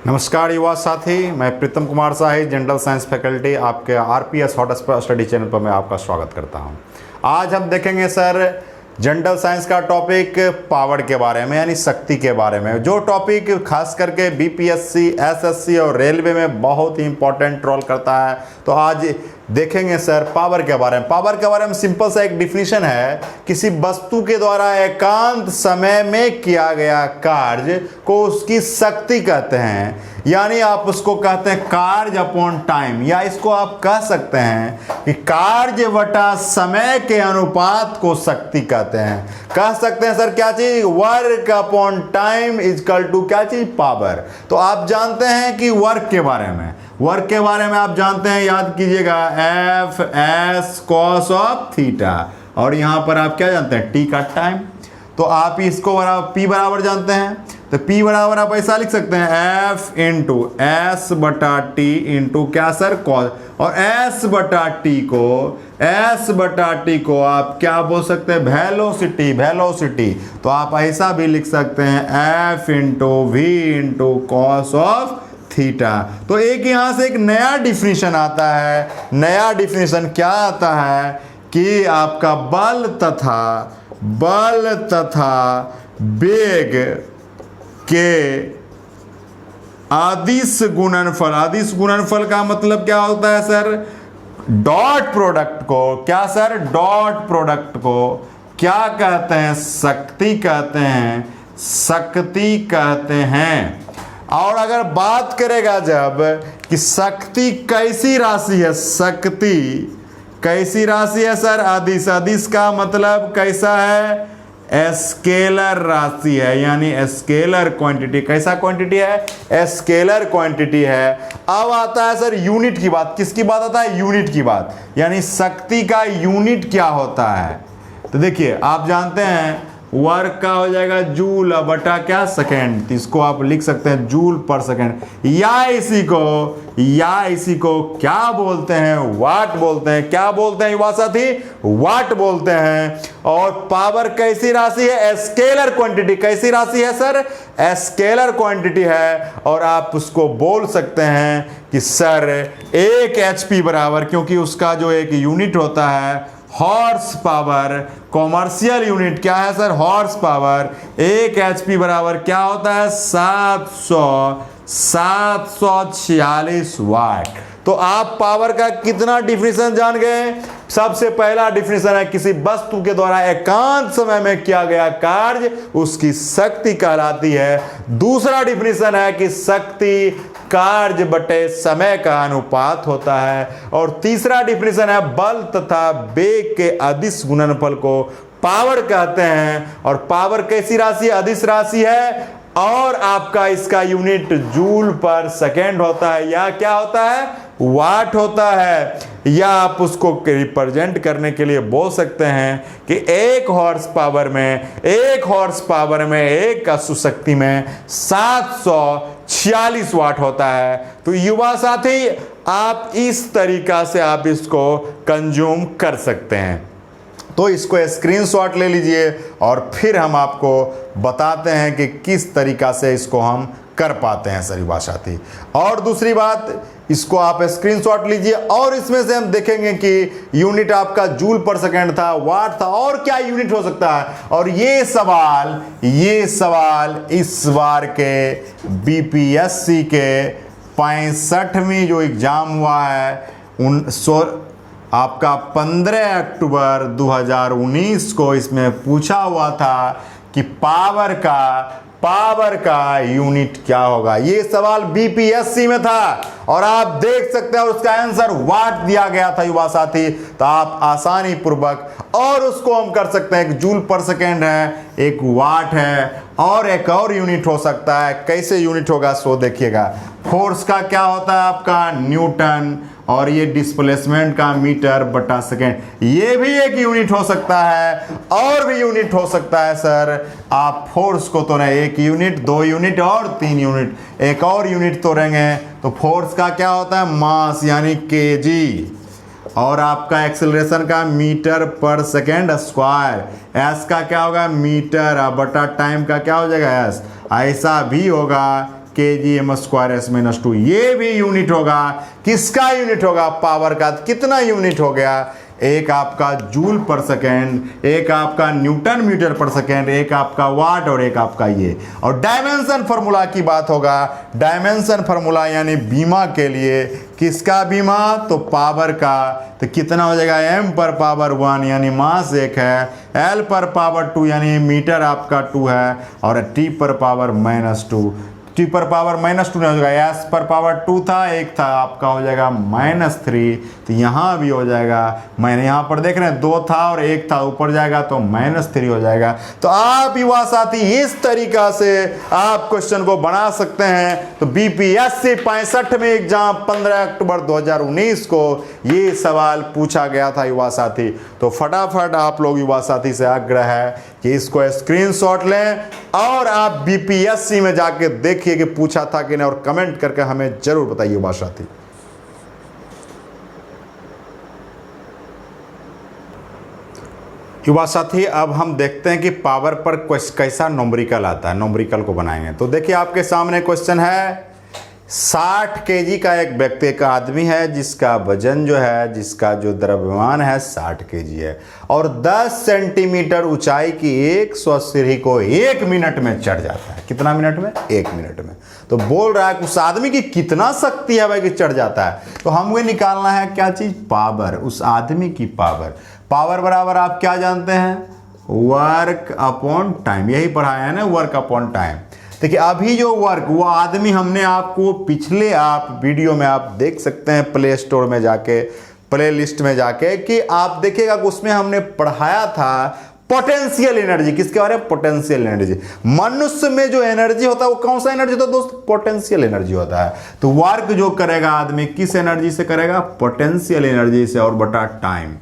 नमस्कार युवा साथी, मैं Pritam Kumar Shahi, general science faculty, आपके आरपीएस हॉट स्टडी चैनल पर मैं आपका स्वागत करता हूं। आज हम देखेंगे सर जनरल साइंस का टॉपिक पावर के बारे में, यानी शक्ति के बारे में, जो टॉपिक खास करके बीपीएससी, एसएससी और रेलवे में बहुत ही इंपॉर्टेंट रोल करता है। तो आज देखेंगे सर पावर के बारे में। पावर के बारे में सिंपल सा एक डिफिनीशन है, किसी वस्तु के द्वारा एकांत समय में किया गया कार्य को उसकी शक्ति कहते हैं, यानी आप उसको कहते हैं कार्य अपॉन टाइम, या इसको आप कह सकते हैं कि कार्य बटा समय के अनुपात को शक्ति कहते हैं। कह सकते हैं सर क्या चीज, work upon time is equal to क्या चीज, पावर। तो आप जानते हैं कि वर्क के बारे में आप जानते हैं, याद कीजिएगा F S cos of theta, और यहां पर आप क्या जानते हैं, टी का टाइम। तो आप इसको पी बराबर जानते हैं, तो P बराबर आप ऐसा लिख सकते हैं F इंटू एस बटा टी इंटू क्या सर, कॉस, और S बटा टी को आप क्या बोल सकते हैं, वेलोसिटी। तो आप ऐसा भी लिख सकते हैं F into V into cos of theta. तो एक यहां से एक नया डिफिनीशन आता है। नया डिफिनीशन क्या आता है कि आपका बल तथा वेग के अदिश गुणनफल का मतलब क्या होता है सर, डॉट प्रोडक्ट को क्या कहते हैं, शक्ति कहते हैं। और अगर बात करेगा जब कि शक्ति कैसी राशि है सर, अदिश का मतलब कैसा है, स्केलर राशि है, यानी स्केलर क्वांटिटी। कैसा क्वांटिटी है, स्केलर क्वांटिटी है। अब आता है सर यूनिट की बात। किसकी बात आता है, यूनिट की बात, यानी शक्ति का यूनिट क्या होता है। तो देखिए आप जानते हैं वर्क का हो जाएगा जूल बटा क्या, सेकेंड। तो इसको आप लिख सकते हैं जूल पर सेकेंड, या इसी को क्या बोलते हैं, वाट बोलते हैं। क्या बोलते हैं युवा साथी, वाट बोलते हैं। और पावर कैसी राशि है, स्केलर क्वांटिटी। कैसी राशि है सर, स्केलर क्वांटिटी है। और आप उसको बोल सकते हैं कि सर 1 HP बराबर, क्योंकि उसका जो एक यूनिट होता है हॉर्स पावर, कॉमर्शियल यूनिट क्या है सर, हॉर्स पावर। 1 HP बराबर क्या होता है, 746 वाट। तो आप पावर का कितना डिफिनीशन जान गए। सबसे पहला डिफिनीशन है किसी वस्तु के द्वारा एकांत समय में किया गया कार्य उसकी शक्ति कहलाती है। दूसरा डिफिनीशन है कि शक्ति कार्य बटे समय का अनुपात होता है। और तीसरा डिफिनीशन है बल तथा वेग के अदिश गुणनफल को पावर कहते हैं। और पावर कैसी राशि है, अदिश राशि है, और आपका इसका यूनिट जूल पर सेकेंड होता है, या क्या होता है, वाट होता है। या आप उसको रिप्रेजेंट करने के लिए बोल सकते हैं कि 1 हॉर्स पावर में एक अश्वशक्ति में 746 वाट होता है। तो युवा साथी आप इस तरीका से आप इसको कंज्यूम कर सकते हैं। तो इसको स्क्रीनशॉट ले लीजिए और फिर हम आपको बताते हैं कि किस तरीका से इसको हम कर पाते हैं सर युवा साथी। और दूसरी बात, इसको आप स्क्रीनशॉट लीजिए और इसमें से हम देखेंगे कि यूनिट आपका जूल पर सेकेंड था, वाट था, और क्या यूनिट हो सकता है। और ये सवाल इस बार के बीपीएससी के 65वीं जो एग्जाम हुआ है आपका 15 अक्टूबर 2019 को इसमें पूछा हुआ था कि पावर का यूनिट क्या होगा। ये सवाल बीपीएससी में था और आप देख सकते हैं, और उसका आंसर वाट दिया गया था युवा साथी। तो आप आसानी पूर्वक, और उसको हम कर सकते हैं, एक जूल पर सेकेंड है, एक वाट है, और एक और यूनिट हो सकता है। कैसे यूनिट होगा सो देखिएगा। फोर्स का क्या होता है आपका, न्यूटन, और ये डिस्प्लेसमेंट का मीटर बटा सेकेंड। ये भी एक यूनिट हो सकता है, और भी यूनिट हो सकता है सर। आप फोर्स को तोड़ें, 1 यूनिट, 2 यूनिट और 3 यूनिट, एक और यूनिट तोड़ेंगे तो फोर्स का क्या होता है, मास यानी केजी। और आपका एक्सेलरेशन का मीटर पर सेकेंड स्क्वायर, एस का क्या होगा मीटर बटा टाइम का क्या हो जाएगा एस। ऐसा भी होगा kg/m²s-2। ये भी यूनिट होगा, किसका यूनिट होगा? पावर का। कितना यूनिट हो गया? एक आपका जूल पर सेकेंड, एक आपका न्यूटन मीटर पर सेकेंड, एक आपका वाट और एक आपका ये। और डायमेंशन फार्मूला की बात होगा, डायमेंशन फार्मूला यानी बीमा के लिए, किसका बीमा? तो पावर का। तो कितना हो जाएगा? m पर पावर 1 यानी मास 1 है, l पर पावर 2 यानी मीटर आपका 2 है, और t पर पावर -2, t पर पावर -2 नहीं हो जाएगा, s पर पावर 2 था, 1 था, आपका हो जाएगा -3। तो यहाँ भी हो जाएगा, मैंने यहाँ पर देख रहे हैं 2 था और 1 था, ऊपर जाएगा तो -3 हो जाएगा। तो आप युवा साथी इस तरीका से आप क्वेश्चन को बना सकते हैं। तो बीपीएससी 65 में एग्जाम 15 अक्टूबर 2019 को ये सवाल पूछा गया था युवा साथी। तो फटाफट आप लोग युवा साथी से आग्रह है कि इसको स्क्रीनशॉट लें और आप बीपीएससी में जाके देखिए कि पूछा था कि नहीं, और कमेंट करके हमें जरूर बताइए युवा साथी। युवा साथी अब हम देखते हैं कि पावर पर कैसा न्यूमेरिकल आता है। न्यूमेरिकल को बनाएंगे तो देखिए आपके सामने क्वेश्चन है, 60 केजी का एक व्यक्ति, एक आदमी है जिसका वजन जो है, जिसका जो द्रव्यमान है 60 केजी है, और 10 सेंटीमीटर ऊंचाई की 100 सीढ़ी को 1 मिनट में चढ़ जाता है। कितना मिनट में? 1 मिनट में। तो बोल रहा है उस आदमी की कितना शक्ति है भाई कि चढ़ जाता है। तो हमें निकालना है क्या चीज? पावर, उस आदमी की पावर। पावर बराबर आप क्या जानते हैं? Work upon time. यही पढ़ाया है ना, वर्क अपॉन टाइम। देखिए अभी जो वर्क, वो आदमी हमने आपको पिछले आप वीडियो में आप देख सकते हैं, प्ले स्टोर में जाके, प्ले लिस्ट में जाके, कि आप देखिएगा कि उसमें हमने पढ़ाया था पोटेंशियल एनर्जी। किसके बारे में? Potential energy. मनुष्य में जो एनर्जी होता है वो कौन सा एनर्जी होता है दोस्त? पोटेंशियल एनर्जी होता है। तो वर्क जो करेगा आदमी किस एनर्जी से करेगा? पोटेंशियल एनर्जी से, और बटा टाइम।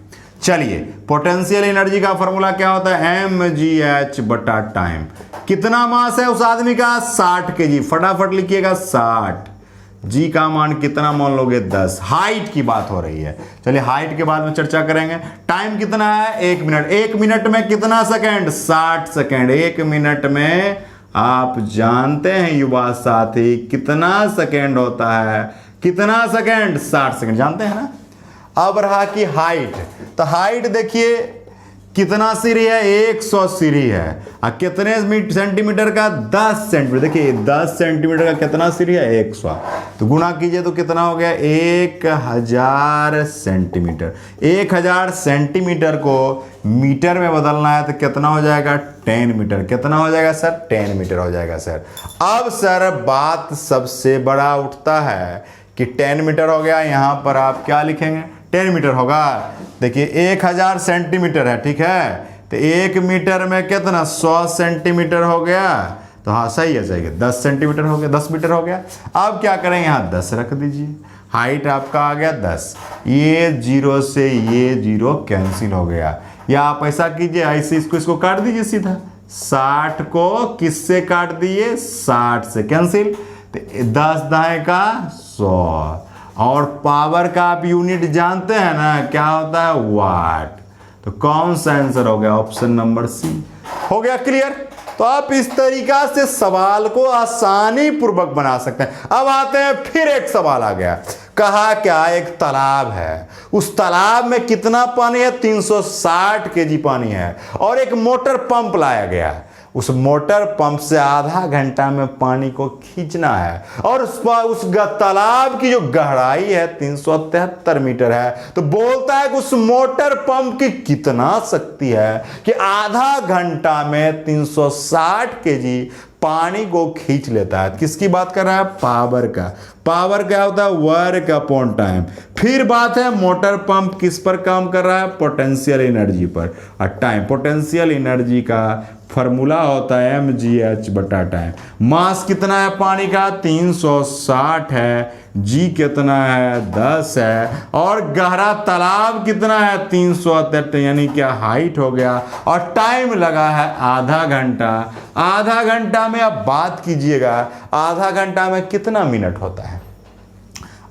चलिए पोटेंशियल एनर्जी का फॉर्मूला क्या होता है? mgh बटा टाइम। कितना मास है उस आदमी का? 60 केजी। फटाफट लिखिएगा 60। जी का मान कितना मान लोगे? 10। हाइट की बात हो रही है, चलिए हाइट के बाद में चर्चा करेंगे। टाइम कितना है? 1 मिनट। 1 मिनट में कितना सेकेंड? 60 सेकेंड। 1 मिनट में आप जानते हैं युवा साथी कितना सेकेंड होता है? कितना सेकेंड? 60 सेकेंड। जानते हैं ना। अब रहा कि हाइट, तो हाइट देखिए कितना सीढ़ी है? 100 सीढ़ी है। और कितने सेंटीमीटर का? 10 सेंटीमीटर। देखिए 10 सेंटीमीटर का कितना सीढ़ी है? 100। तो गुणा कीजिए तो कितना हो गया? 1000 सेंटीमीटर। 1000 सेंटीमीटर को मीटर में बदलना है तो कितना हो जाएगा? 10 मीटर। कितना हो जाएगा सर? 10 मीटर हो जाएगा सर। अब सर बात सबसे बड़ा उठता है कि 10 मीटर हो गया, यहां पर आप क्या लिखेंगे? 10 मीटर होगा। देखिए 1000 सेंटीमीटर है, ठीक है, तो 1 मीटर में कितना? 100 सेंटीमीटर हो गया। तो हाँ सही है, सही है, 10 सेंटीमीटर हो गया, 10 मीटर हो गया। अब क्या करें? यहाँ 10 रख दीजिए। हाइट आपका आ गया 10। ये 0 से ये 0 कैंसिल हो गया। या आप ऐसा कीजिए, ऐसे इसको काट दीजिए सीधा। 60 को किससे काट दिए? 60 से कैंसिल। तो 10 दाएं का 100। और पावर का आप यूनिट जानते हैं ना, क्या होता है? वाट। तो कौन सा आंसर हो गया? ऑप्शन नंबर सी हो गया। क्लियर? तो आप इस तरीका से सवाल को आसानी पूर्वक बना सकते हैं। अब आते हैं, फिर एक सवाल आ गया। कहा क्या? एक तालाब है, उस तालाब में कितना पानी है? 360 केजी पानी है, और एक मोटर पंप लाया गया। उस मोटर पंप से आधा घंटा में पानी को खींचना है, और उस तालाब की जो गहराई है 373 मीटर है। तो बोलता है कि उस मोटर पंप की कितना शक्ति है कि आधा घंटा में 360 केजी पानी को खींच लेता है। किसकी बात कर रहा है? पावर का। पावर क्या होता है? Work upon time. फिर बात है मोटर पंप किस पर काम कर रहा है? पोटेंशियल एनर्जी पर। और टाइम, पोटेंशियल एनर्जी का फॉर्मूला होता है mgh बटा टाइम। मास कितना है पानी का? 360 है। जी कितना है? 10 है। और गहरा तालाब कितना है? 373, यानी क्या हाइट हो गया। और टाइम लगा है आधा घंटा। आधा घंटा में अब बात कीजिएगा, आधा घंटा में कितना मिनट होता है?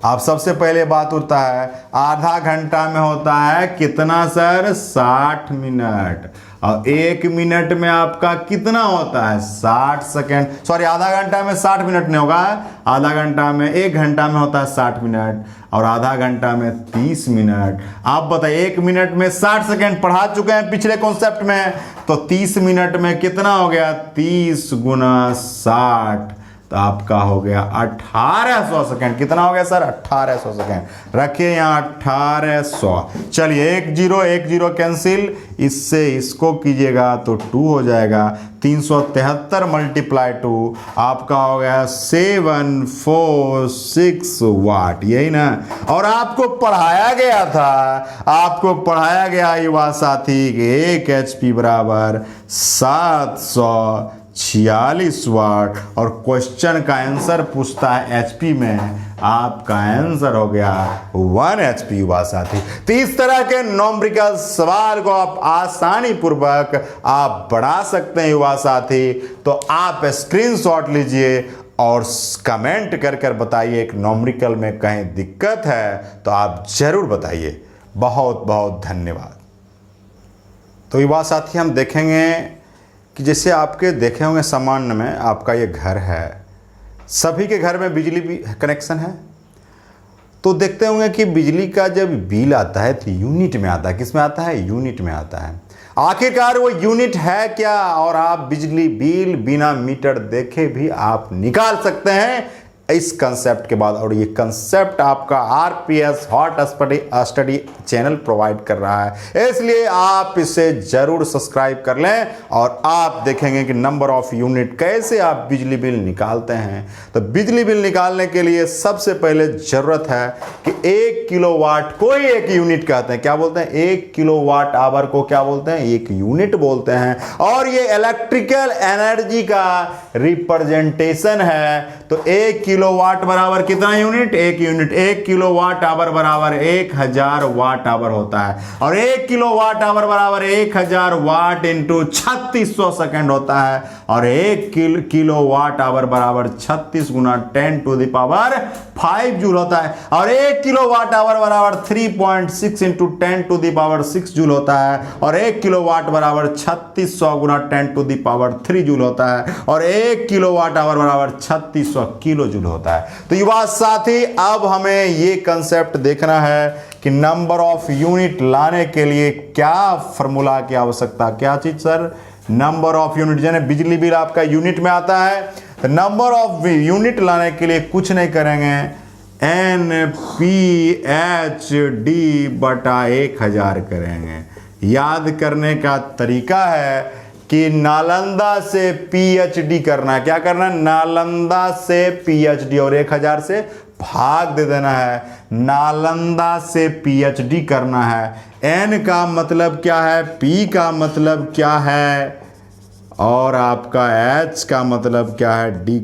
अब सबसे पहले बात होता है आधा घंटा में होता है कितना सर, 60 मिनट। और 1 मिनट में आपका कितना होता है, 60 सेकेंड। सॉरी, आधा घंटा में 60 मिनट नहीं होगा, आधा घंटा में 1 घंटा में होता है 60 मिनट, और आधा घंटा में 30 मिनट। आप बताइए 1 मिनट में 60 सेकेंड पढ़ा चुके हैं पिछले कॉन्सेप्ट में, तो 30 मिनट में कितना हो गया, 30 गुना 60, तो आपका हो गया 1800 सेकेंड। कितना हो गया सर, 1800 सेकेंड। रखिए यहाँ 1800। चलिए 1 0 कैंसिल, इससे इसको कीजिएगा तो 2 हो जाएगा। 373 मल्टीप्लाई 2 आपका हो गया 746 वाट, यही ना। और आपको पढ़ाया गया युवा साथी कि 1 HP बराबर 746 वाट, और क्वेश्चन का आंसर पूछता है HP में, आपका आंसर हो गया 1 HP युवा साथी। तो इस तरह के नॉमरिकल सवाल को आप आसानी पूर्वक आप बढ़ा सकते हैं युवा साथी। तो आप स्क्रीनशॉट लीजिए और कमेंट कर बताइए एक नॉमरिकल में कहीं दिक्कत है तो आप जरूर बताइए। बहुत बहुत धन्यवाद। तो युवा साथी हम देखेंगे कि जैसे आपके देखे होंगे सामान्य में आपका ये घर है, सभी के घर में बिजली भी कनेक्शन है, तो देखते होंगे कि बिजली का जब बिल आता है तो यूनिट में आता है। किस में आता है, यूनिट में आता है। आखिरकार वो यूनिट है क्या, और आप बिजली बिल बिना मीटर देखे भी आप निकाल सकते हैं इस कंसेप्ट के बाद। और ये कंसेप्ट आपका RPS hot study channel provide कर रहा है, इसलिए आप इसे जरूर सब्सक्राइब कर लें और आप देखेंगे कि नंबर ऑफ यूनिट कैसे आप बिजली बिल निकालते हैं। तो बिजली बिल निकालने के लिए सबसे पहले जरूरत है कि 1 किलोवाट को ही एक यूनिट कहते हैं। क्या बोलते हैं, 1 किलोवाट आवर को क्या बोलते हैं, एक यूनिट बोलते हैं। और ये इलेक्ट्रिकल एनर्जी का रिप्रेजेंटेशन है। तो 1 किलोवाट बराबर कितना यूनिट, 1 यूनिट। 1 किलोवाट आवर बराबर 1000 वाट आवर होता है, और 1 किलोवाट आवर बराबर 1000 वाट इंटू 3600 सेकेंड होता है, और 1 किलोवाट आवर बराबर 36 गुना 10 टू द पावर 5 जूल होता है, और 1 किलोवाट आवर बराबर 3.6 into 10 to the power 6 joule होता है, और 1 किलोवाट बराबर 3600 गुना 10 टू द पावर 3 जूल होता है, और 1 किलोवाट आवर बराबर 3600 किलो जूल होता है। तो युवा साथी, अब हमें ये कंसेप्ट देखना है कि नंबर ऑफ यूनिट लाने के लिए क्या फॉर्मूला की आवश्यकता, क्या चीज सर, नंबर ऑफ यूनिट। यानी बिजली बिल आपका यूनिट में आता है, तो नंबर ऑफ यूनिट लाने के लिए कुछ नहीं करेंगे, NPHD बटा 1000 करेंगे। याद करने का तरीका है कि नालंदा से PhD करना, क्या करना, नालंदा से PhD, और 1000 से भाग दे देना है। नालंदा से PhD करना है। N का मतलब क्या है, P का मतलब क्या है, और आपका H का मतलब क्या है, D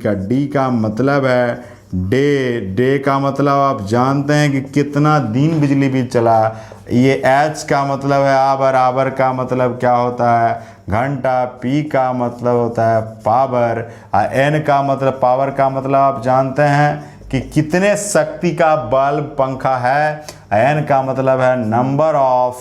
का मतलब है डे का मतलब आप जानते हैं कि कितना दिन बिजली बिल चला। ये H का मतलब है आवर का मतलब क्या होता है, घंटा। P का मतलब होता है पावर। N का मतलब, पावर का मतलब आप जानते हैं कि कितने शक्ति का बल्ब पंखा है। N का मतलब है नंबर ऑफ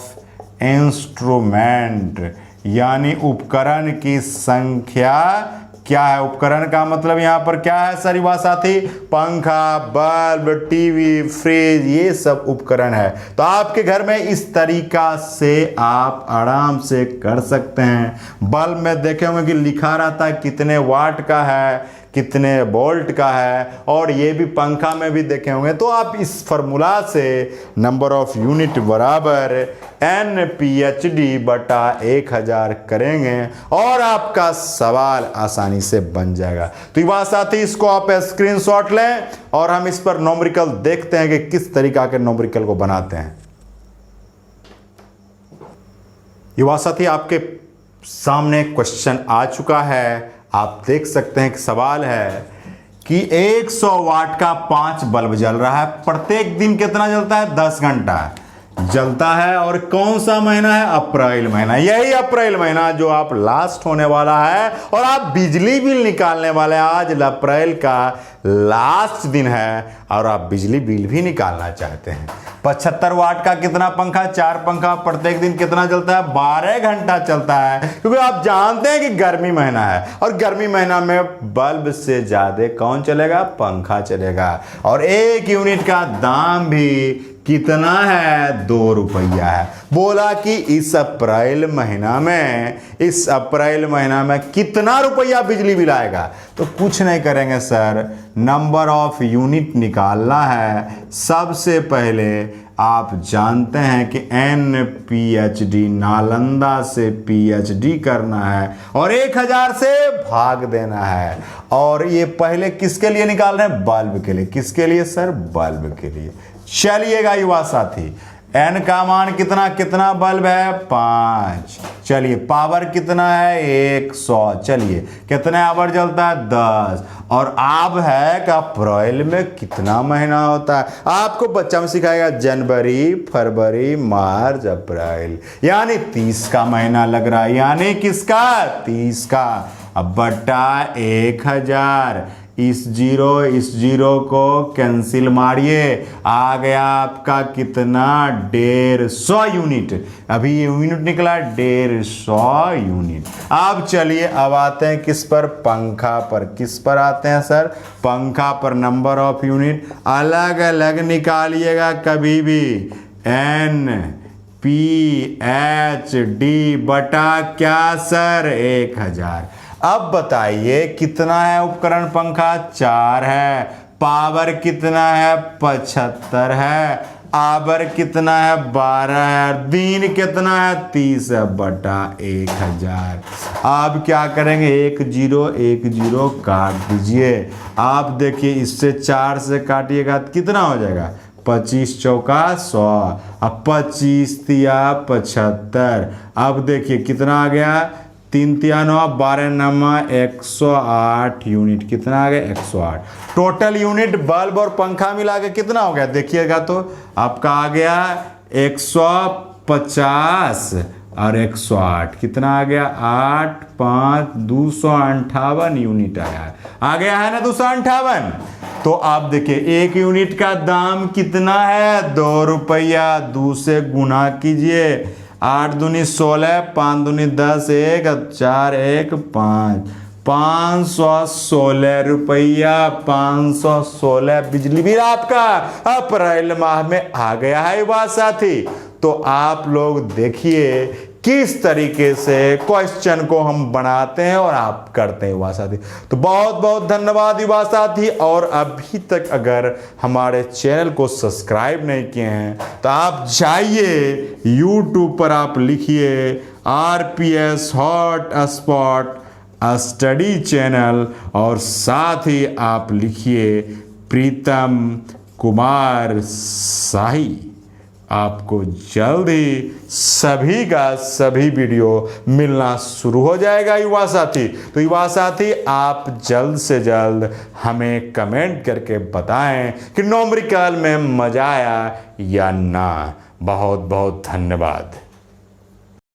इंस्ट्रूमेंट, यानी उपकरण की संख्या। क्या है उपकरण का मतलब, यहाँ पर क्या है सर युवा साथी, पंखा, बल्ब, टीवी, फ्रिज, ये सब उपकरण है। तो आपके घर में इस तरीका से आप आराम से कर सकते हैं। बल्ब में देखे होंगे कि लिखा रहता है कितने वाट का है, कितने वोल्ट का है, और ये भी पंखा में भी देखे होंगे। तो आप इस फॉर्मूला से नंबर ऑफ यूनिट बराबर NPHD बटा 1000 करेंगे और आपका सवाल आसानी से बन जाएगा। तो युवा साथी, इसको आप स्क्रीनशॉट लें और हम इस पर नॉमरिकल देखते हैं कि किस तरीका के नॉमरिकल को बनाते हैं। युवा साथी, आपके सामने क्वेश्चन आ चुका है। आप देख सकते हैं कि सवाल है कि 100 वाट का 5 बल्ब जल रहा है, प्रत्येक दिन कितना जलता है, 10 घंटा। जलता है। और कौन सा महीना है? अप्रैल महीना। यही अप्रैल महीना जो आप लास्ट होने वाला है और आप बिजली बिल निकालने वाले हैं। आज अप्रैल का लास्ट दिन है और आप बिजली बिल भी निकालना चाहते हैं। 75 वाट का कितना पंखा? 4 पंखा प्रत्येक दिन कितना चलता है? 12 घंटा चलता है, क्योंकि आप जानते हैं कि गर्मी महीना है और गर्मी महीना में बल्ब से ज्यादा कौन चलेगा? पंखा चलेगा। और 1 यूनिट का दाम भी कितना है? 2 रुपया है। बोला कि इस अप्रैल महीना में कितना रुपया बिजली बिल आएगा? तो कुछ नहीं करेंगे सर, नंबर ऑफ यूनिट निकालना है। सबसे पहले आप जानते हैं कि NPHD, नालंदा से PhD करना है और 1000 से भाग देना है। और ये पहले किसके लिए निकाल रहे हैं? बल्ब के लिए। किसके लिए सर? बल्ब के लिए। चलिएगा युवा साथी, N का मान कितना? कितना बल्ब है? 5। चलिए, पावर कितना है? 100। चलिए, कितने आवर जलता है? 10। और आप है कि अप्रैल में कितना महीना होता है? आपको बच्चा में सिखाएगा जनवरी, फरवरी, मार्च, अप्रैल, यानी 30 का महीना लग रहा है। यानी किसका? 30 का। अब बटा 1000, इस जीरो को कैंसिल मारिए, आ गया आपका कितना? 150 यूनिट। अभी ये यूनिट निकला 150 यूनिट। अब चलिए, अब आते हैं किस पर? पंखा पर। किस पर आते हैं सर? पंखा पर। नंबर ऑफ यूनिट अलग अलग निकालिएगा कभी भी। NPHD बटा क्या सर? 1000। अब बताइए कितना है उपकरण पंखा? 4 है। पावर कितना है? 75 है। आवर कितना है? 12 है। दिन कितना है? 30 है बटा 1000। अब क्या करेंगे? 1 0 काट दीजिए। आप देखिए, इससे 4 से काटिएगा तो कितना हो जाएगा? 25 चौका 100। अब 25 तिया 75। अब देखिए कितना आ गया? 3 तिया 9, 12 नमा 108 यूनिट। कितना आ गया? 108। टोटल यूनिट बल्ब और पंखा मिला के कितना हो गया? देखिएगा तो आपका आ गया 150 और 108 कितना आ गया? 8 5 258 यूनिट आया। आ गया है ना 258। तो आप देखिए, 1 यूनिट का दाम कितना है? 2 रुपया। 2 से गुना कीजिए। 8 दूनी 16, 5 दूनी 10, 1 4 1 5, 516 रुपया। 516 बिजली बिल आपका अप्रैल माह में आ गया है युवा साथी। तो आप लोग देखिए किस तरीके से क्वेश्चन को हम बनाते हैं और आप करते हैं युवा साथी। तो बहुत बहुत धन्यवाद युवा साथी। और अभी तक अगर हमारे चैनल को सब्सक्राइब नहीं किए हैं तो आप जाइए YouTube पर, आप लिखिए RPS hot spot study channel और साथ ही आप लिखिए प्रीतम कुमार शाही। आपको जल्द ही सभी का सभी वीडियो मिलना शुरू हो जाएगा युवा साथी। तो युवा साथी, आप जल्द से जल्द हमें कमेंट करके बताएं कि न्यूमेरिकल में मजा आया या ना। बहुत बहुत धन्यवाद।